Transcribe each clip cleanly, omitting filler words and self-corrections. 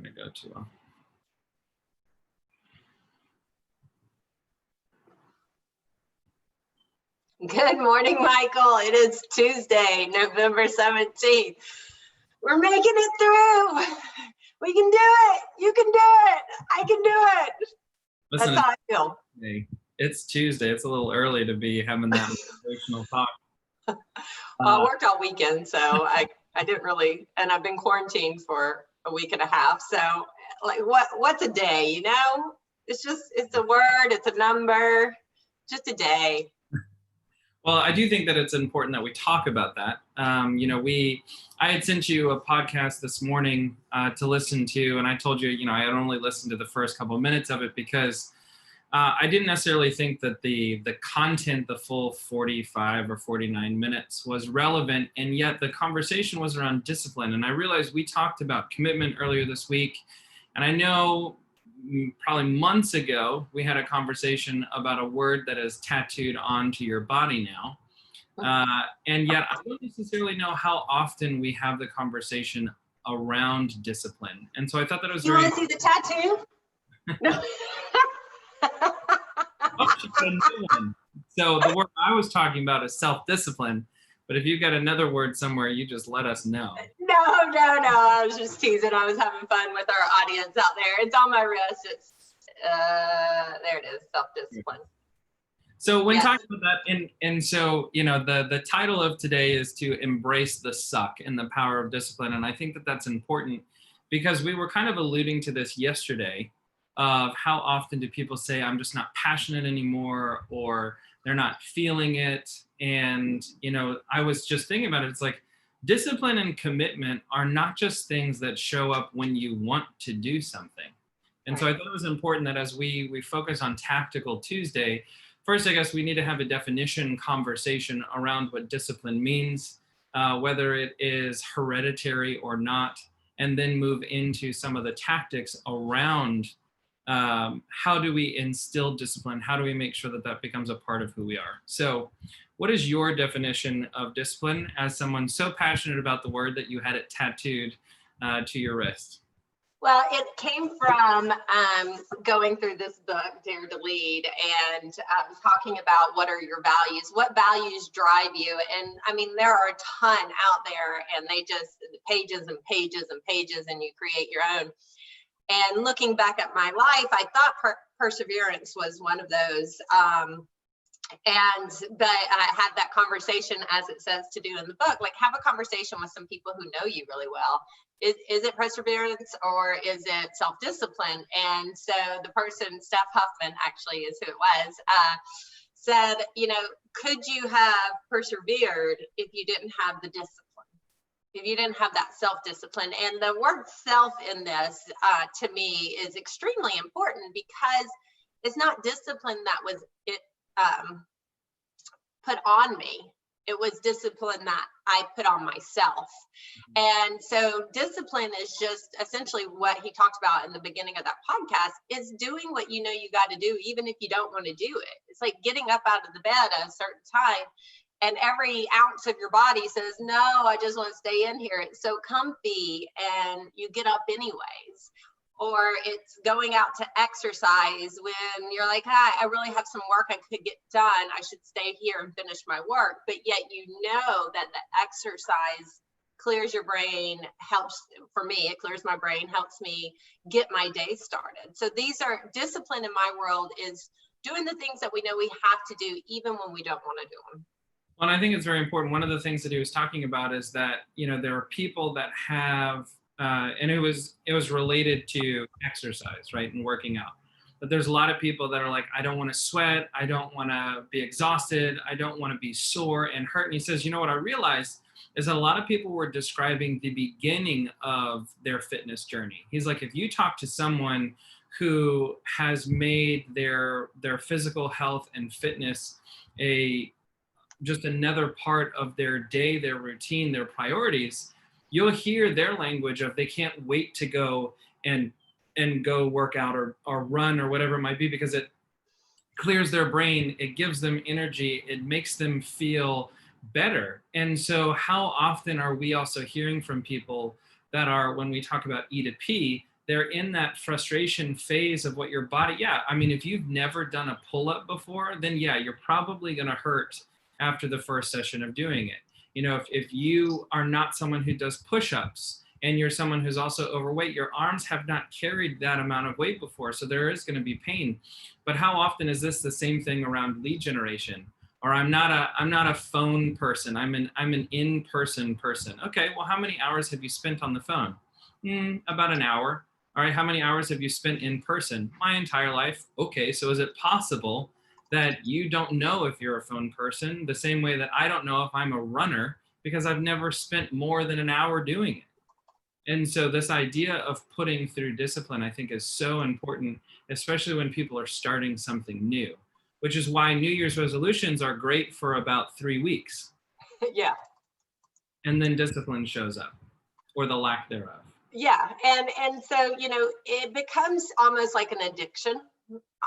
gonna go to Good morning, Michael. It is Tuesday, November 17th. We're making it through. We can do it. You can do it. I can do it. Listen, that's how I feel. It's Tuesday. It's a little early to be having that motivational talk. Well, I worked all weekend, so I didn't really, and I've been quarantined for a week and a half. So like what's a day, you know? It's a word, it's a number, just a day. Well, I do think that it's important that we talk about that. I had sent you a podcast this morning to listen to, and I told you, I had only listened to the first couple of minutes of it because I didn't necessarily think that the content, the full 45 or 49 minutes was relevant, and yet the conversation was around discipline. And I realized we talked about commitment earlier this week, and I know probably months ago, we had a conversation about a word that is tattooed onto your body now. And yet I don't necessarily know how often we have the conversation around discipline. And so I thought that it was You want to see the tattoo? No. Oh, she got a new one. So the word I was talking about is self-discipline. But if you've got another word somewhere, you just let us know. No. I was just teasing. I was having fun with our audience out there. It's on my wrist. It's there it is, self-discipline. So when talking about that, and so, the title of today is to embrace the suck and the power of discipline. And I think that that's important because we were kind of alluding to this yesterday of how often do people say, I'm just not passionate anymore, or they're not feeling it. And, I was just thinking about it. It's like discipline and commitment are not just things that show up when you want to do something. And so I thought it was important that as we focus on Tactical Tuesday, first, I guess we need to have a definition conversation around what discipline means, whether it is hereditary or not, and then move into some of the tactics around how do we instill discipline? How do we make sure that that becomes a part of who we are? So what is your definition of discipline as someone so passionate about the word that you had it tattooed to your wrist? Well, it came from going through this book, Dare to Lead, and talking about what are your values, what values drive you. And I mean, there are a ton out there, and they just pages and pages and pages, and you create your own. And looking back at my life, I thought perseverance was one of those. But I had that conversation, as it says to do in the book, like have a conversation with some people who know you really well. Is it perseverance or is it self-discipline? And so the person, Steph Huffman actually is who it was, said, could you have persevered if you didn't have the discipline? If you didn't have that self-discipline? And the word self in this, to me, is extremely important because it's not discipline that was put on me. It was discipline that I put on myself. And so discipline is just essentially what he talked about in the beginning of that podcast, is doing what you know you got to do, even if you don't want to do it. It's like getting up out of the bed at a certain time and every ounce of your body says, no, I just want to stay in here. It's so comfy, and you get up anyways. Or it's going out to exercise when you're like, I really have some work I could get done. I should stay here and finish my work. But yet you know that the exercise clears your brain, helps, for me, it clears my brain, helps me get my day started. So these are, discipline in my world is doing the things that we know we have to do even when we don't want to do them. Well, I think it's very important. One of the things that he was talking about is that, there are people that have, and it was related to exercise, right, and working out. But there's a lot of people that are like, I don't want to sweat, I don't want to be exhausted, I don't want to be sore and hurt. And he says, what I realized is that a lot of people were describing the beginning of their fitness journey. He's like, if you talk to someone who has made their physical health and fitness just another part of their day, their routine, their priorities, you'll hear their language of they can't wait to go and go work out or run or whatever it might be, because it clears their brain, it gives them energy, it makes them feel better. And so how often are we also hearing from people that are, when we talk about E to P, they're in that frustration phase of what your body, yeah, I mean, if you've never done a pull-up before, then yeah, you're probably going to hurt after the first session of doing it. You know, if you are not someone who does push-ups and you're someone who's also overweight, your arms have not carried that amount of weight before, so there is going to be pain. But how often is this the same thing around lead generation? Or I'm not a phone person, I'm an in-person person. Okay, well, how many hours have you spent on the phone? About an hour. All right, how many hours have you spent in person? My entire life. Okay, so is it possible that you don't know if you're a phone person the same way that I don't know if I'm a runner because I've never spent more than an hour doing it? And so this idea of putting through discipline, I think, is so important, especially when people are starting something new, which is why New Year's resolutions are great for about 3 weeks. Yeah. And then discipline shows up, or the lack thereof. Yeah. And so, you know, it becomes almost like an addiction,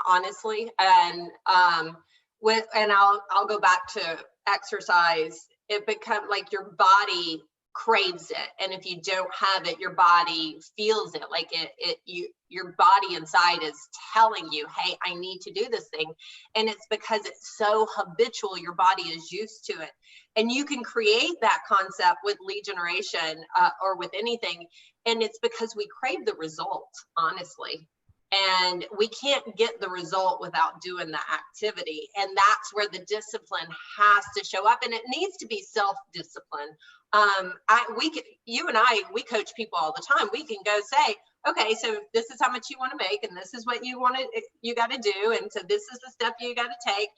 honestly. And and I'll go back to exercise. It becomes like your body craves it, and if you don't have it, your body feels it, like your body inside is telling you, hey, I need to do this thing. And it's because it's so habitual, your body is used to it. And you can create that concept with lead generation or with anything, and it's because we crave the result, honestly. And we can't get the result without doing the activity. And that's where the discipline has to show up. And it needs to be self-discipline. You and I, we coach people all the time. We can go say, okay, so this is how much you want to make, and this is what you got to do. And so this is the step you got to take.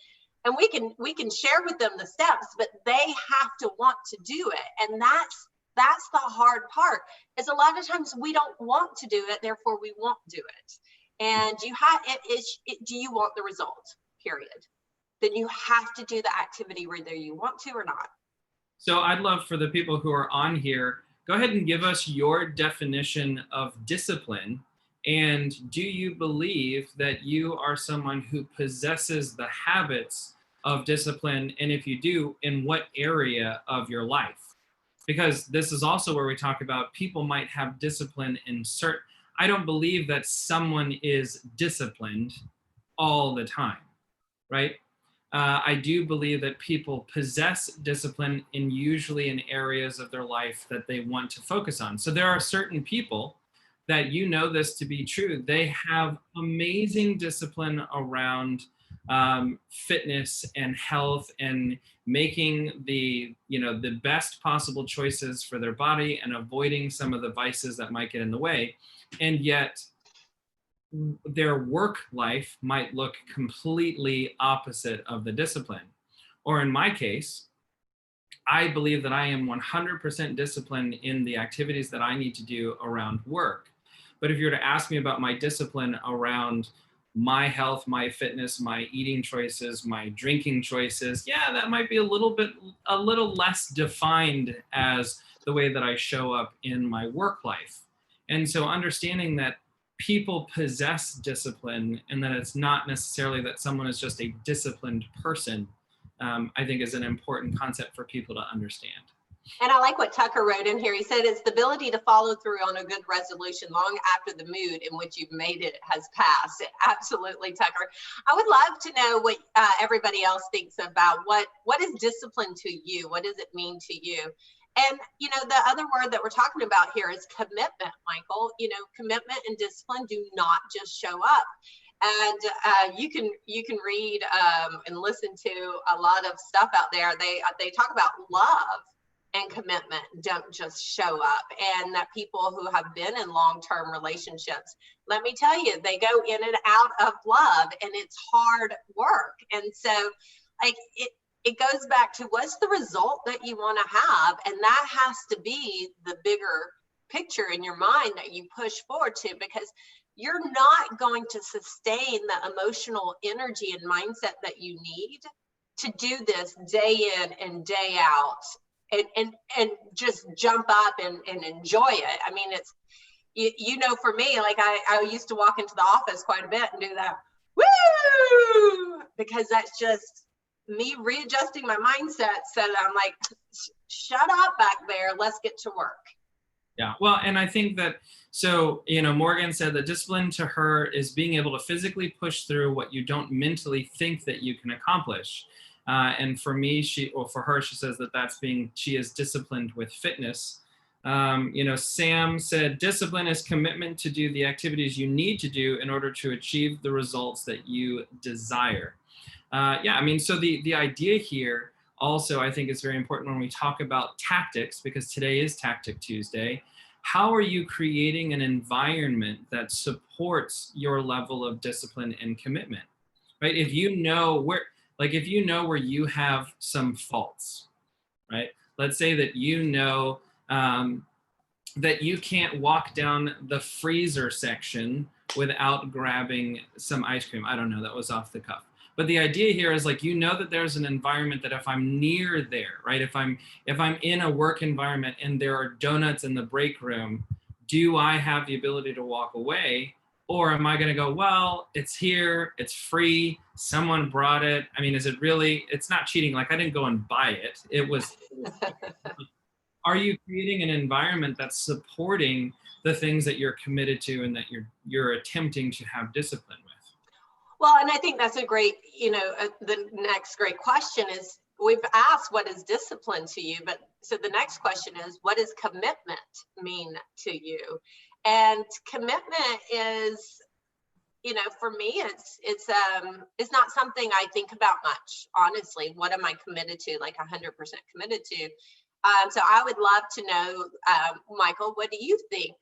And we can share with them the steps, but they have to want to do it. And that's the hard part, is a lot of times we don't want to do it, therefore we won't do it. And do you want the result, period? Then you have to do the activity whether you want to or not. So I'd love for the people who are on here, go ahead and give us your definition of discipline. And do you believe that you are someone who possesses the habits of discipline? And if you do, in what area of your life? Because this is also where we talk about people might have discipline in certain. I don't believe that someone is disciplined all the time, right? I do believe that people possess discipline usually in areas of their life that they want to focus on. So there are certain people that, you know this to be true, they have amazing discipline around fitness and health and making the best possible choices for their body and avoiding some of the vices that might get in the way. And yet their work life might look completely opposite of the discipline. Or in my case, I believe that I am 100% disciplined in the activities that I need to do around work. But if you were to ask me about my discipline around my health, my fitness, my eating choices, my drinking choices, yeah, that might be a little less defined as the way that I show up in my work life. And so understanding that people possess discipline and that it's not necessarily that someone is just a disciplined person, I think is an important concept for people to understand. And I like what Tucker wrote in here. He said it's the ability to follow through on a good resolution long after the mood in which you've made it has passed. Absolutely, Tucker. I would love to know what everybody else thinks about what is discipline to you? What does it mean to you? And, you know, the other word that we're talking about here is commitment, Michael. You know, commitment and discipline do not just show up. And you can read and listen to a lot of stuff out there. They talk about love and commitment don't just show up, and that people who have been in long-term relationships, let me tell you, they go in and out of love, and it's hard work. And so like it goes back to what's the result that you want to have, and that has to be the bigger picture in your mind that you push forward to, because you're not going to sustain the emotional energy and mindset that you need to do this day in and day out and just jump up and enjoy it. I mean, it's, you know, for me, like I used to walk into the office quite a bit and do that, woo, because that's just me readjusting my mindset so that I'm like, shut up back there, let's get to work. Yeah. Well, and I think that, so, Morgan said that discipline to her is being able to physically push through what you don't mentally think that you can accomplish. And for me, or for her, she says that she is disciplined with fitness. Sam said discipline is commitment to do the activities you need to do in order to achieve the results that you desire. Yeah, I mean, so the idea here also, I think, is very important when we talk about tactics, because today is Tactic Tuesday. How are you creating an environment that supports your level of discipline and commitment, right? If you know where you have some faults, right? Let's say that that you can't walk down the freezer section without grabbing some ice cream. I don't know, that was off the cuff. But the idea here is, like, that there's an environment that if I'm near there, right? If I'm in a work environment and there are donuts in the break room, do I have the ability to walk away? Or am I going to go, well, it's here, it's free, someone brought it. I mean, it's not cheating. Like, I didn't go and buy it. Are you creating an environment that's supporting the things that you're committed to and that you're attempting to have discipline with? Well, and I think that's a great, the next great question is, we've asked what is discipline to you, but so the next question is, what does commitment mean to you? And commitment is, for me, it's not something I think about much, honestly. What am I committed to? Like 100% committed to? So I would love to know, Michael, what do you think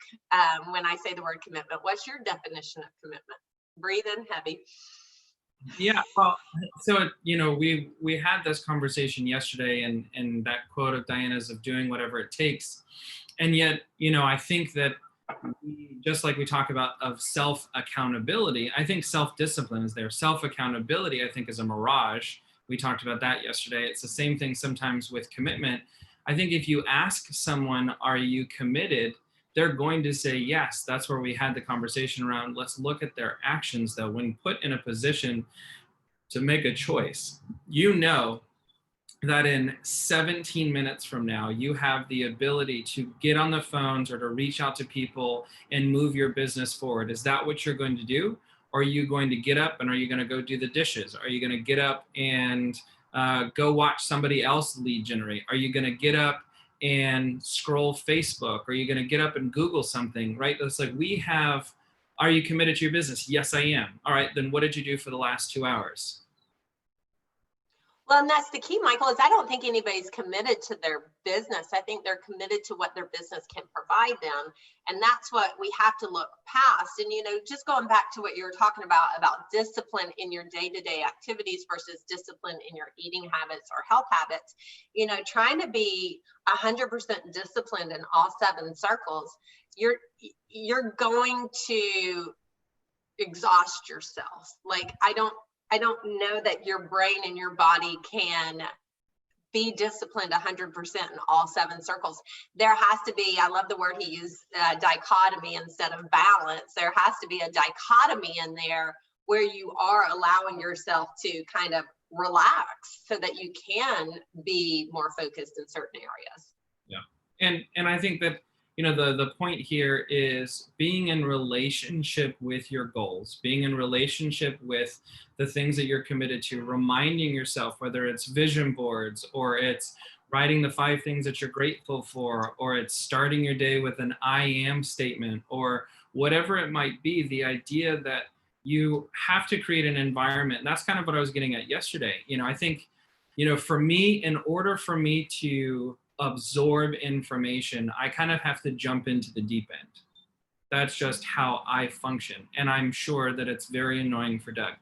when I say the word commitment? What's your definition of commitment? Breathe in heavy. Yeah, well, so we had this conversation yesterday, and that quote of Diana's of doing whatever it takes, and yet I think that just like we talk about of self-accountability, I think self-discipline is there. Self-accountability, I think, is a mirage. We talked about that yesterday. It's the same thing sometimes with commitment. I think if you ask someone, are you committed? They're going to say yes. That's where we had the conversation around, let's look at their actions, though. When put in a position to make a choice, that in 17 minutes from now, you have the ability to get on the phones or to reach out to people and move your business forward. Is that what you're going to do? Or are you going to get up and are you going to go do the dishes? Are you going to get up and go watch somebody else lead generate? Are you going to get up and scroll Facebook? Are you going to get up and Google something, right? It's like are you committed to your business? Yes, I am. All right, then what did you do for the last 2 hours? Well, and that's the key, Michael, is I don't think anybody's committed to their business. I think they're committed to what their business can provide them. And that's what we have to look past. And, just going back to what you were talking about discipline in your day-to-day activities versus discipline in your eating habits or health habits, trying to be 100% disciplined in all 7 circles, you're going to exhaust yourself. Like, I don't know that your brain and your body can be disciplined 100% in all 7 circles. There has to be, I love the word he used, dichotomy instead of balance. There has to be a dichotomy in there where you are allowing yourself to kind of relax so that you can be more focused in certain areas. Yeah. And I think that, the point here is being in relationship with your goals, being in relationship with the things that you're committed to, reminding yourself, whether it's vision boards or it's writing the 5 things that you're grateful for, or it's starting your day with an I am statement, or whatever it might be, the idea that you have to create an environment. That's kind of what I was getting at yesterday. I think, for me, in order for me to absorb information, I kind of have to jump into the deep end. That's just how I function. And I'm sure that it's very annoying for Doug,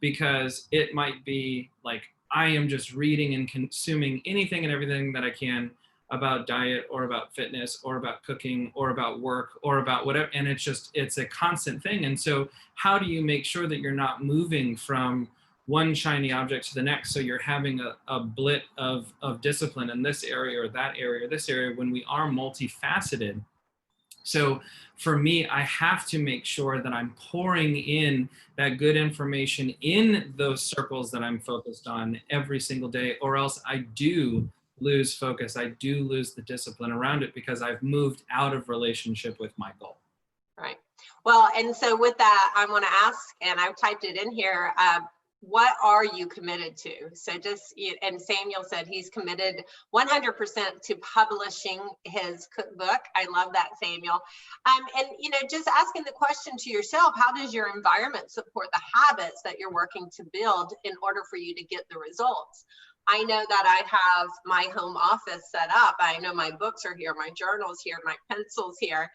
because it might be like I am just reading and consuming anything and everything that I can about diet or about fitness or about cooking or about work or about whatever. And it's a constant thing. And so how do you make sure that you're not moving from one shiny object to the next, so you're having a blip of discipline in this area or that area or this area, when we are multifaceted? So for me, I have to make sure that I'm pouring in that good information in those circles that I'm focused on every single day, or else I do lose focus. I do lose the discipline around it because I've moved out of relationship with my goal. Right. Well, and so with that, I want to ask, and I've typed it in here, what are you committed to? So just, and Samuel said he's committed 100% to publishing his cookbook. I love that, Samuel. And, just asking the question to yourself, how does your environment support the habits that you're working to build in order for you to get the results? I know that I have my home office set up. I know my books are here, my journals here, my pencils here.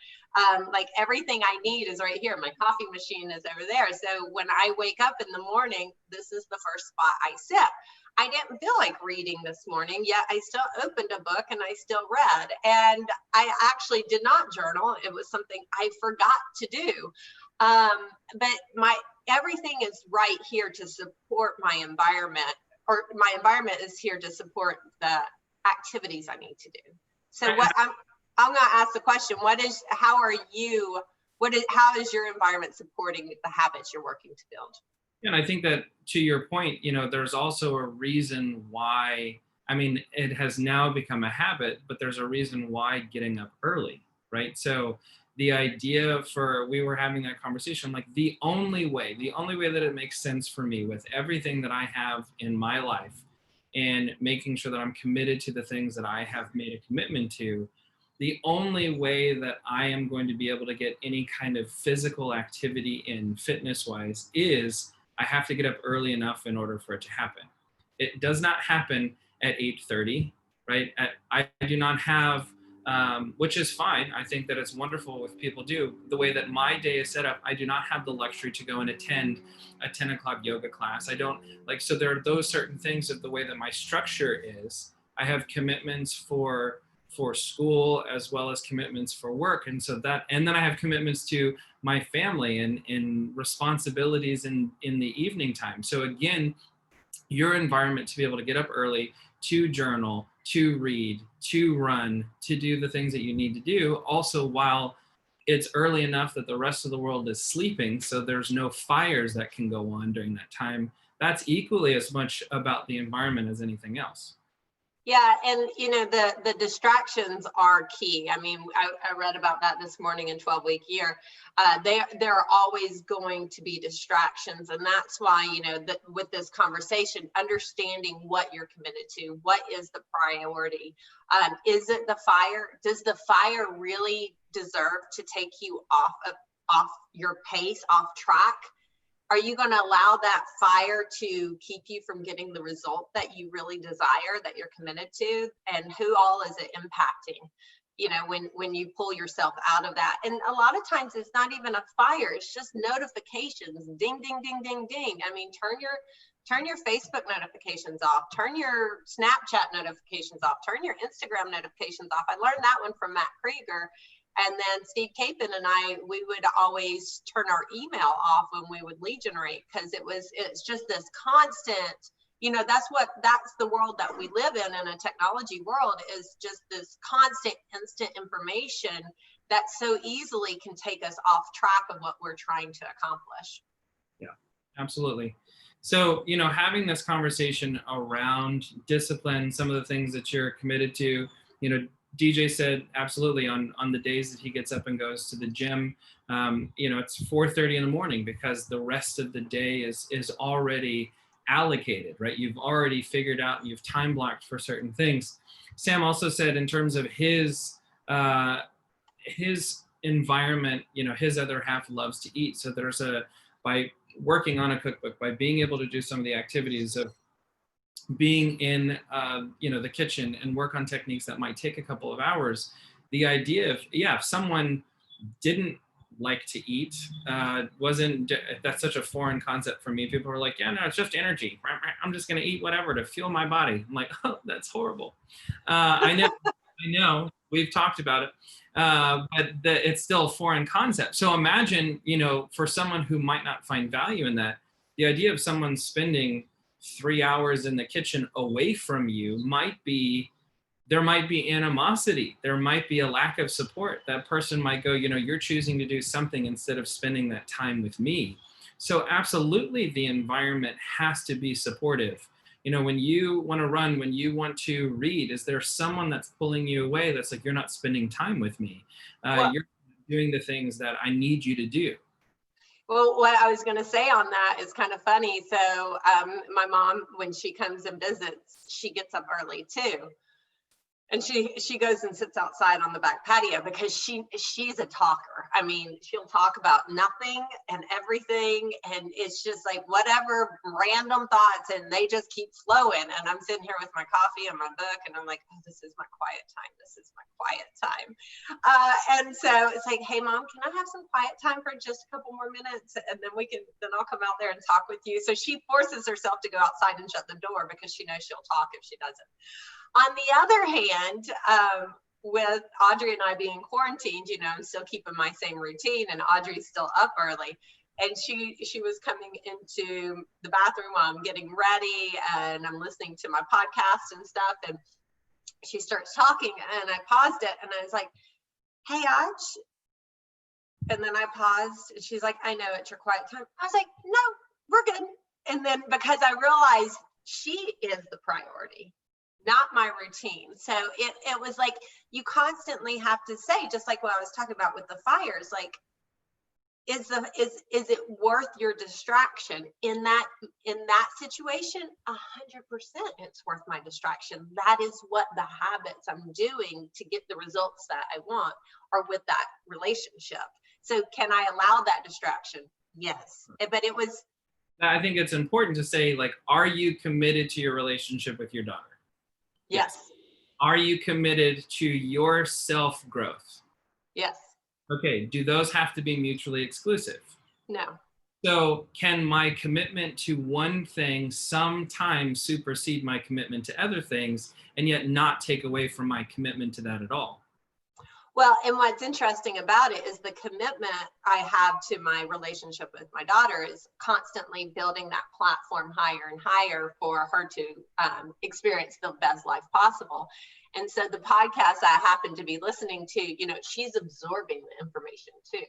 Like everything I need is right here. My coffee machine is over there. So when I wake up in the morning, this is the first spot I sit. I didn't feel like reading this morning, yet I still opened a book and I still read. And I actually did not journal. It was something I forgot to do. But everything is right here to support my environment, or my environment is here to support the activities I need to do. So what I'm going to ask the question, how is your environment supporting the habits you're working to build? And I think that, to your point, there's also a reason why, it has now become a habit, but there's a reason why getting up early, right? So the idea we were having that conversation, like the only way that it makes sense for me with everything that I have in my life and making sure that I'm committed to the things that I have made a commitment to, the only way that I am going to be able to get any kind of physical activity in fitness-wise is I have to get up early enough in order for it to happen. It does not happen at 8:30, right? I do not have, which is fine. I think that it's wonderful if people do. The way that my day is set up, I do not have the luxury to go and attend a 10 o'clock yoga class. I don't so there are those certain things of the way that my structure is. I have commitments for school as well as commitments for work. And then I have commitments to my family and responsibilities in the evening time. So again, your environment to be able to get up early, to journal, to read, to run, to do the things that you need to do, also while it's early enough that the rest of the world is sleeping, so there's no fires that can go on during that time. That's equally as much about the environment as anything else. Yeah, and the distractions are key. I read about that this morning in 12-week year. There are always going to be distractions, and that's why with this conversation, understanding what you're committed to, what is the priority? Is it the fire? Does the fire really deserve to take you off your pace, off track? Are you going to allow that fire to keep you from getting the result that you really desire, that you're committed to? And who all is it impacting? When you pull yourself out of that. And a lot of times it's not even a fire, it's just notifications, ding, ding, ding, ding, ding. Turn your Facebook notifications off, turn your Snapchat notifications off, turn your Instagram notifications off. I learned that one from Matt Krieger. And then Steve Capon and we would always turn our email off when we would lead generate, because it's just this constant, that's the world that we live in a technology world, is just this constant instant information that so easily can take us off track of what we're trying to accomplish. Yeah, absolutely. So, having this conversation around discipline, some of the things that you're committed to, DJ said absolutely on the days that he gets up and goes to the gym, it's 4:30 in the morning because the rest of the day is already allocated, right? You've already figured out, you've time blocked for certain things. Sam also said in terms of his environment, his other half loves to eat. So by working on a cookbook, by being able to do some of the activities of being in the kitchen and work on techniques that might take a couple of hours, the idea of if someone didn't like to eat, that's such a foreign concept for me. People are like, yeah, no, it's just energy, I'm just going to eat whatever to fuel my body. I'm like, oh, that's horrible. I know we've talked about it, but it's still a foreign concept. So imagine, for someone who might not find value in that, the idea of someone spending 3 hours in the kitchen away from you there might be animosity. There might be a lack of support. That person might go, you're choosing to do something instead of spending that time with me. So absolutely the environment has to be supportive. When you want to run, when you want to read, is there someone that's pulling you away that's like, you're not spending time with me? Well, You're doing the things that I need you to do. well, what I was going to say on that is kind of funny. So my mom, when she comes and visits, she gets up early too. And she goes and sits outside on the back patio because she's a talker. I mean, she'll talk about nothing and everything, and it's just like whatever random thoughts, and they just keep flowing. And I'm sitting here with my coffee and my book, and I'm like, oh, this is my quiet time. This is my quiet time. And so it's like, hey, Mom, can I have some quiet time for just a couple more minutes, and then I'll come out there and talk with you. So she forces herself to go outside and shut the door because she knows she'll talk if she doesn't. On the other hand, with Audrey and I being quarantined, I'm still keeping my same routine, and Audrey's still up early. And she was coming into the bathroom while I'm getting ready, and I'm listening to my podcast and stuff. And she starts talking, and I paused it, and I was like, hey, Audrey. And then I paused, and she's like, I know it's your quiet time. I was like, no, we're good. And then because I realized she is the priority, not my routine. So it was like, you constantly have to say, just like what I was talking about with the fires, like, is it worth your distraction in that situation? 100% it's worth my distraction. That is what the habits I'm doing to get the results that I want are with that relationship. So can I allow that distraction? Yes. But it was, I think it's important to say, like, are you committed to your relationship with your daughter? yes. Are you committed to your self-growth? Yes. Okay, do those have to be mutually exclusive? No. So can my commitment to one thing sometimes supersede my commitment to other things and yet not take away from my commitment to that at all? Well, and what's interesting about it is the commitment I have to my relationship with my daughter is constantly building that platform higher and higher for her to experience the best life possible. And so the podcast I happen to be listening to, she's absorbing the information too.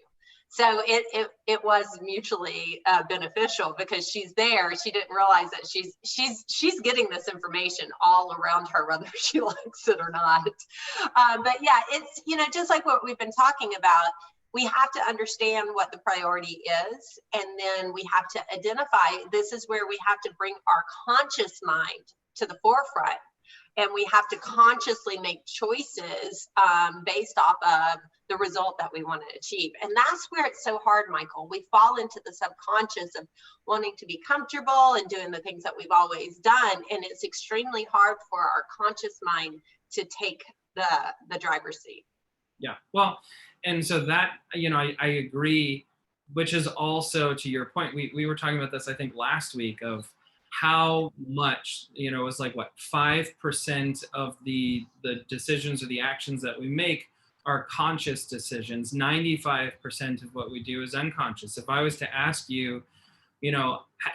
So it was mutually beneficial because she's there. She didn't realize that she's getting this information all around her, whether she likes it or not. But yeah, it's, just like what we've been talking about, we have to understand what the priority is. And then we have to identify, this is where we have to bring our conscious mind to the forefront. And we have to consciously make choices based off of the result that we want to achieve. And that's where it's so hard, Michael. We fall into the subconscious of wanting to be comfortable and doing the things that we've always done. And it's extremely hard for our conscious mind to take the driver's seat. Yeah, well, and so that, I agree, which is also to your point. We were talking about this, I think, last week of how much, it was like, what, 5% of the decisions or the actions that we make are conscious decisions. 95% of what we do is unconscious. If I was to ask you,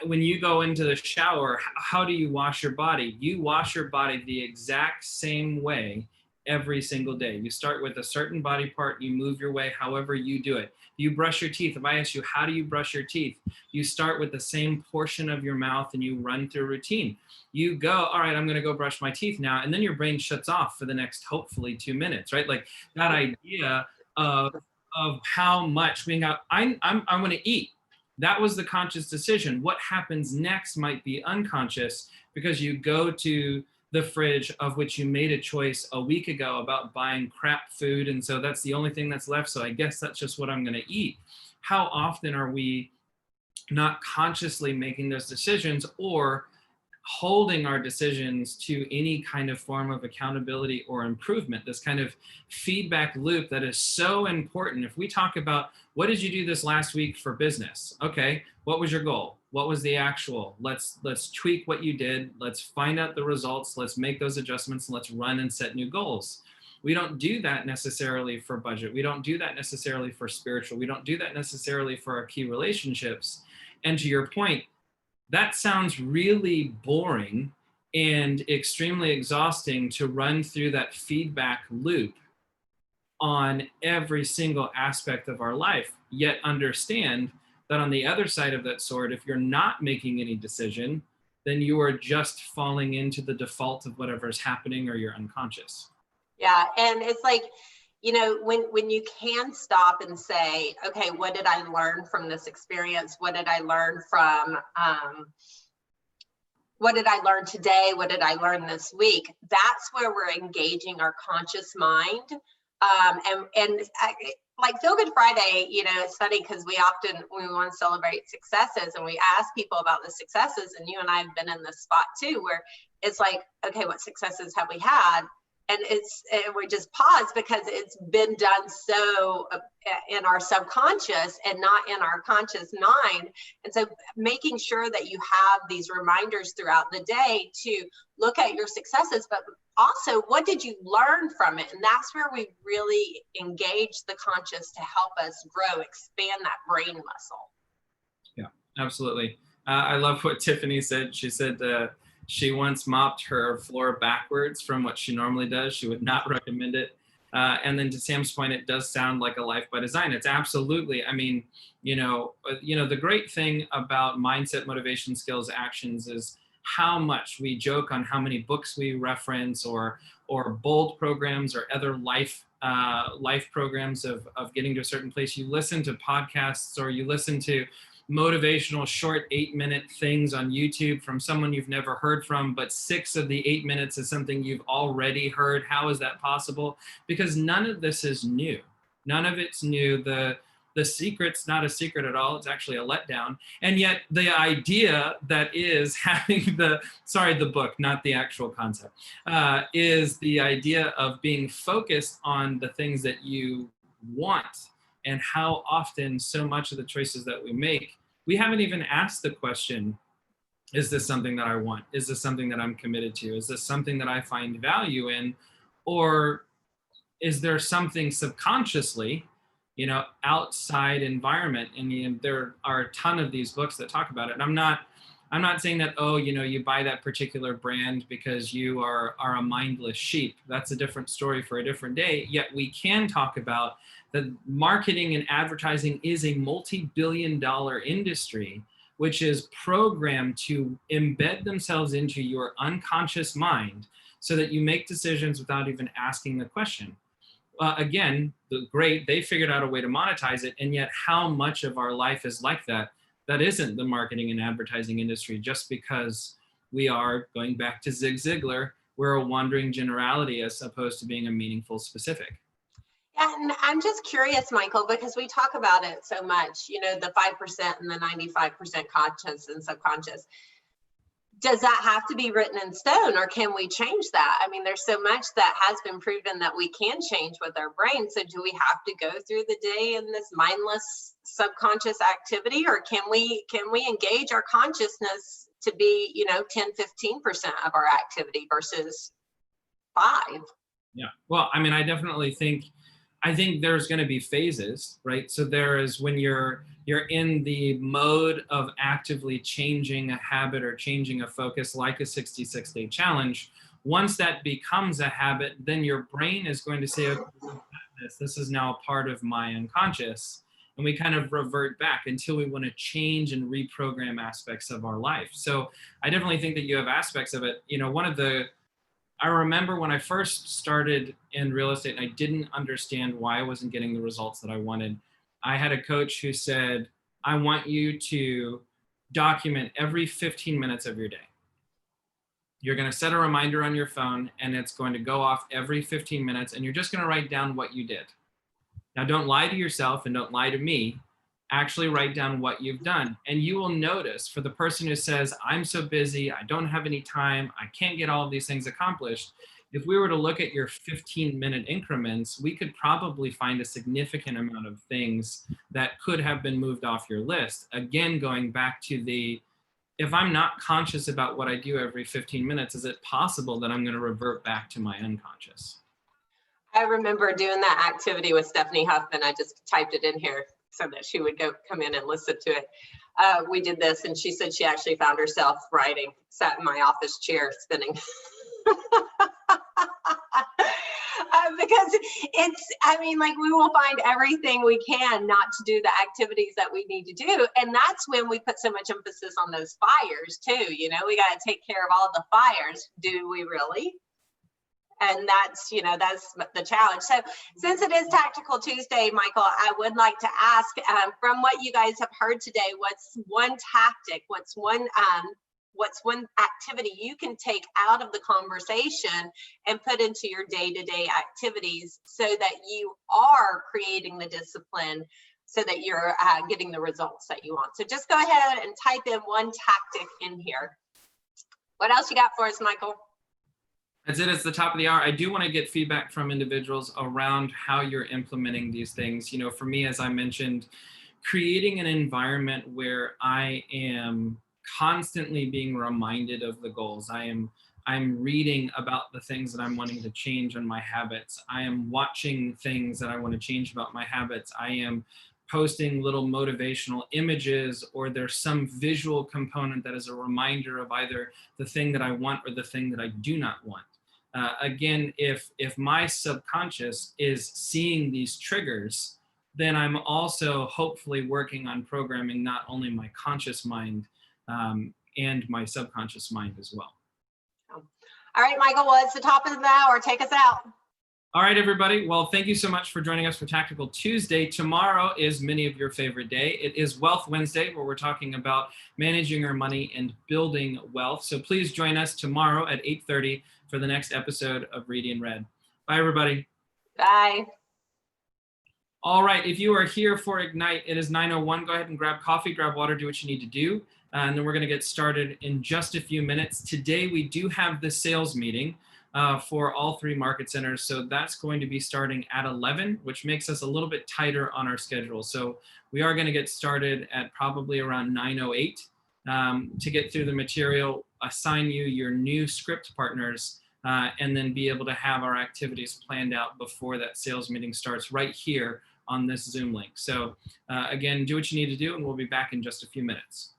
when you go into the shower, how do you wash your body? You wash your body the exact same way every single day. You start with a certain body part, you move your way however you do it. You brush your teeth. If I ask you, how do you brush your teeth? You start with the same portion of your mouth and you run through a routine. You go, all right, I'm going to go brush my teeth now. And then your brain shuts off for the next, hopefully, 2 minutes, right? Like that idea of how much I want to eat. That was the conscious decision. What happens next might be unconscious because you go to the fridge of which you made a choice a week ago about buying crap food. And so that's the only thing that's left. So I guess that's just what I'm going to eat. How often are we not consciously making those decisions or holding our decisions to any kind of form of accountability or improvement, this kind of feedback loop that is so important. If we talk about, what did you do this last week for business? Okay, what was your goal? What was the actual? Let's tweak what you did. Let's find out the results. Let's make those adjustments. Let's run and set new goals. We don't do that necessarily for budget. We don't do that necessarily for spiritual. We don't do that necessarily for our key relationships. And to your point, that sounds really boring and extremely exhausting to run through that feedback loop on every single aspect of our life. Yet understand that on the other side of that sword, if you're not making any decision, then you are just falling into the default of whatever's happening or you're unconscious. Yeah, and it's like, when you can stop and say, okay, what did I learn from this experience? What did I learn what did I learn today? What did I learn this week? That's where we're engaging our conscious mind. Like Feel Good Friday, it's funny because we want to celebrate successes, and we ask people about the successes, and you and I have been in this spot too, where it's like, okay, what successes have we had? And we just pause because it's been done so in our subconscious and not in our conscious mind. And so making sure that you have these reminders throughout the day to look at your successes, but also what did you learn from it? And that's where we really engage the conscious to help us grow, expand that brain muscle. Yeah, absolutely. I love what Tiffany said. She said, she once mopped her floor backwards from what she normally does. She would not recommend it. And then to Sam's point, it does sound like a life by design. It's absolutely, I mean, the great thing about mindset, motivation, skills, actions is how much we joke on how many books we reference or bold programs or other life programs of getting to a certain place. You listen to podcasts or you listen to motivational short 8-minute things on YouTube from someone you've never heard from, but 6 of the 8 minutes is something you've already heard. How is that possible? Because none of this is new. None of it's new. The secret's not a secret at all. It's actually a letdown. And yet the idea that is having the book, not the actual concept, is the idea of being focused on the things that you want. And how often so much of the choices that we make, we haven't even asked the question, is this something that I want? Is this something that I'm committed to? Is this something that I find value in? Or is there something subconsciously, outside environment? And there are a ton of these books that talk about it. And I'm not saying that, you buy that particular brand because you are a mindless sheep. That's a different story for a different day. Yet we can talk about that marketing and advertising is a multi-billion-dollar industry, which is programmed to embed themselves into your unconscious mind so that you make decisions without even asking the question. Again, they figured out a way to monetize it, and yet how much of our life is like that? That isn't the marketing and advertising industry, just because we are, going back to Zig Ziglar, we're a wandering generality as opposed to being a meaningful specific. Yeah, and I'm just curious, Michael, because we talk about it so much, the 5% and the 95% conscious and subconscious. Does that have to be written in stone, or can we change that? I mean, there's so much that has been proven that we can change with our brain. So do we have to go through the day in this mindless subconscious activity, or can we engage our consciousness to be, 10, 15% of our activity versus 5? Yeah, well, I mean, I think there's going to be phases, right? So there is when you're in the mode of actively changing a habit or changing a focus, like a 66-day challenge. Once that becomes a habit, then your brain is going to say, okay, this is now a part of my unconscious. And we kind of revert back until we want to change and reprogram aspects of our life. So I definitely think that you have aspects of it. I remember when I first started in real estate and I didn't understand why I wasn't getting the results that I wanted. I had a coach who said, I want you to document every 15 minutes of your day. You're going to set a reminder on your phone and it's going to go off every 15 minutes and you're just going to write down what you did. Now, don't lie to yourself and don't lie to me. Actually write down what you've done. And you will notice, for the person who says, I'm so busy, I don't have any time, I can't get all of these things accomplished. If we were to look at your 15-minute increments, we could probably find a significant amount of things that could have been moved off your list. Again, going back to if I'm not conscious about what I do every 15 minutes, is it possible that I'm going to revert back to my unconscious? I remember doing that activity with Stephanie Huffman. I just typed it in here so that she would come in and listen to it. We did this, and she said she actually found herself sat in my office chair spinning. because I mean, like, we will find everything we can not to do the activities that we need to do. And that's when we put so much emphasis on those fires too. You know, we got to take care of all the fires. Do we really? And that's, that's the challenge. So since it is Tactical Tuesday, Michael, I would like to ask, from what you guys have heard today, what's one tactic, what's one activity you can take out of the conversation and put into your day-to-day activities so that you are creating the discipline so that you're getting the results that you want. So just go ahead and type in one tactic in here. What else you got for us, Michael? That's it. It's the top of the hour. I do want to get feedback from individuals around how you're implementing these things. For me, as I mentioned, creating an environment where I am constantly being reminded of the goals. I'm reading about the things that I'm wanting to change in my habits. I am watching things that I want to change about my habits. I am posting little motivational images, or there's some visual component that is a reminder of either the thing that I want or the thing that I do not want. Again, if my subconscious is seeing these triggers, then I'm also hopefully working on programming not only my conscious mind and my subconscious mind as well. All right, Michael, well, it's the top of the hour. Take us out. All right, everybody. Well, thank you so much for joining us for Tactical Tuesday. Tomorrow is many of your favorite day. It is Wealth Wednesday, where we're talking about managing our money and building wealth. So please join us tomorrow at 8:30 for the next episode of Reading Red. Bye, everybody. Bye. All right, if you are here for Ignite, it is 9:01. Go ahead and grab coffee, grab water, do what you need to do. And then we're going to get started in just a few minutes. Today, we do have the sales meeting for all three market centers. So that's going to be starting at 11, which makes us a little bit tighter on our schedule. So we are going to get started at probably around 9:08 to get through the material, assign you your new script partners, and then be able to have our activities planned out before that sales meeting starts right here on this Zoom link. So again, do what you need to do, and we'll be back in just a few minutes.